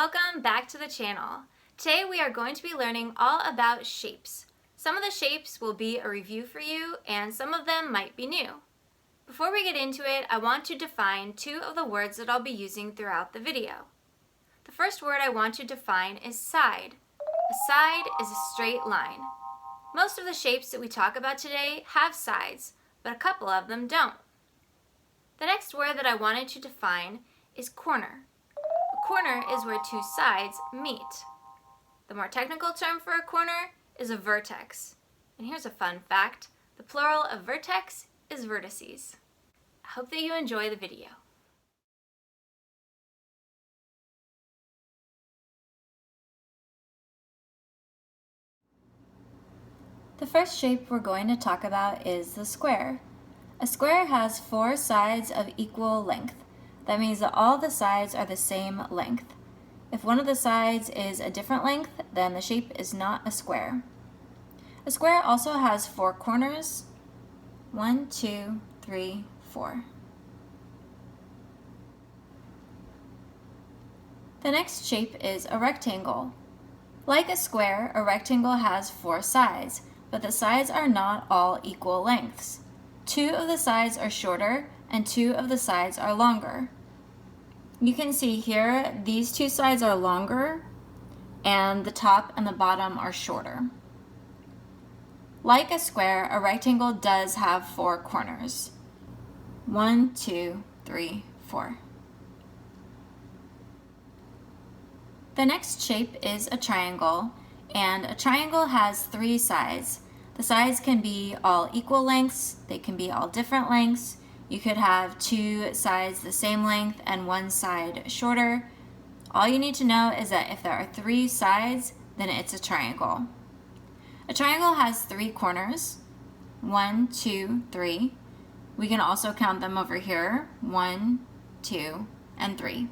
Welcome back to the channel. Today we are going to be learning all about shapes. Some of the shapes will be a review for you and some of them might be new. Before we get into it, I want to define two of the words that I'll be using throughout the video. The first word I want to define is side. A side is a straight line. Most of the shapes that we talk about today have sides, but a couple of them don't. The next word that I wanted to define is corner. A corner is where two sides meet. The more technical term for a corner is a vertex. And here's a fun fact, the plural of vertex is vertices. I hope that you enjoy the video. The first shape we're going to talk about is the square. A square has four sides of equal length. That means that all the sides are the same length. If one of the sides is a different length, then the shape is not a square. A square also has four corners. 1, 2, 3, 4. The next shape is a rectangle. Like a square, a rectangle has four sides, but the sides are not all equal lengths. Two of the sides are shorter and two of the sides are longer. You can see here, these two sides are longer and the top and the bottom are shorter. Like a square, a rectangle does have four corners. 1, 2, 3, 4. The next shape is a triangle, and a triangle has three sides. The sides can be all equal lengths, they can be all different lengths. You could have two sides the same length and one side shorter. All you need to know is that if there are three sides, then it's a triangle. A triangle has three corners, 1, 2, 3. We can also count them over here, 1, 2, and 3.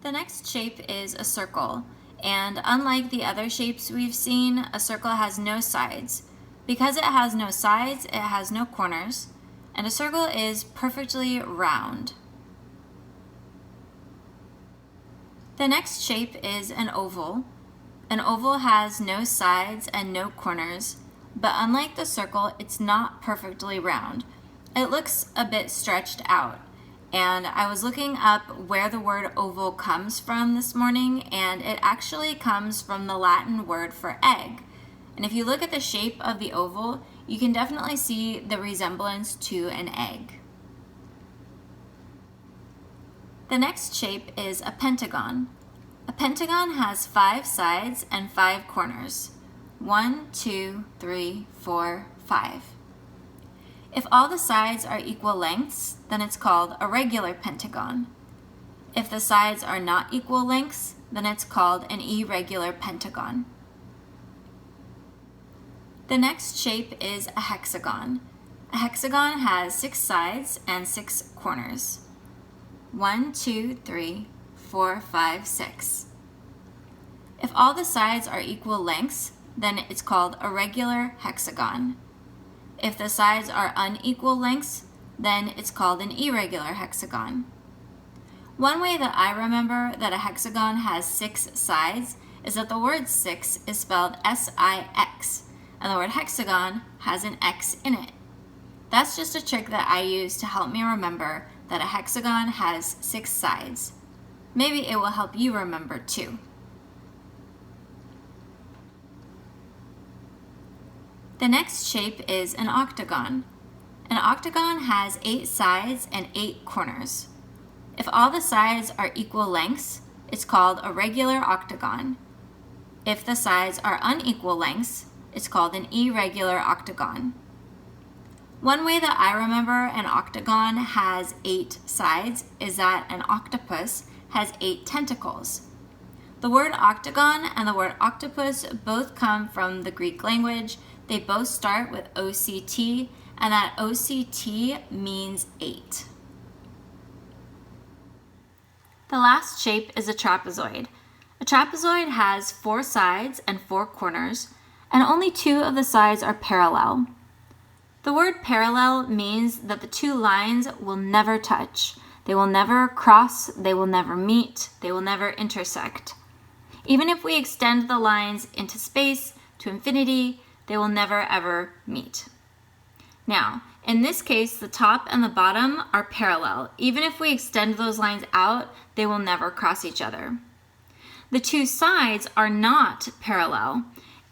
The next shape is a circle. And unlike the other shapes we've seen, a circle has no sides. Because it has no sides, it has no corners, and a circle is perfectly round. The next shape is an oval. An oval has no sides and no corners, but unlike the circle, it's not perfectly round. It looks a bit stretched out. And I was looking up where the word oval comes from this morning, and it actually comes from the Latin word for egg. And if you look at the shape of the oval, you can definitely see the resemblance to an egg. The next shape is a pentagon. A pentagon has 5 sides and 5 corners. 1, 2, 3, 4, 5. If all the sides are equal lengths, then it's called a regular pentagon. If the sides are not equal lengths, then it's called an irregular pentagon. The next shape is a hexagon. A hexagon has 6 sides and 6 corners. 1, 2, 3, 4, 5, 6. If all the sides are equal lengths, then it's called a regular hexagon. If the sides are unequal lengths, then it's called an irregular hexagon. One way that I remember that a hexagon has 6 sides is that the word 6 is spelled S-I-X, and the word hexagon has an X in it. That's just a trick that I use to help me remember that a hexagon has 6 sides. Maybe it will help you remember too. The next shape is an octagon. An octagon has 8 sides and 8 corners. If all the sides are equal lengths, it's called a regular octagon. If the sides are unequal lengths, it's called an irregular octagon. One way that I remember an octagon has 8 sides is that an octopus has 8 tentacles. The word octagon and the word octopus both come from the Greek language. They both start with OCT, and that OCT means 8. The last shape is a trapezoid. A trapezoid has 4 sides and 4 corners, and only 2 of the sides are parallel. The word parallel means that the two lines will never touch. They will never cross, they will never meet, they will never intersect. Even if we extend the lines into space, to infinity, they will never ever meet. Now, in this case, the top and the bottom are parallel. Even if we extend those lines out, they will never cross each other. The two sides are not parallel.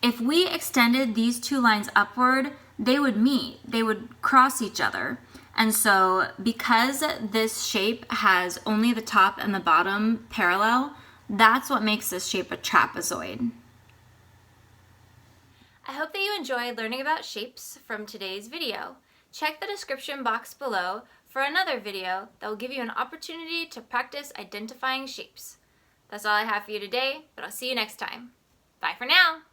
If we extended these two lines upward, they would meet, they would cross each other. And so because this shape has only the top and the bottom parallel, that's what makes this shape a trapezoid. I hope that you enjoyed learning about shapes from today's video. Check the description box below for another video that will give you an opportunity to practice identifying shapes. That's all I have for you today, but I'll see you next time. Bye for now!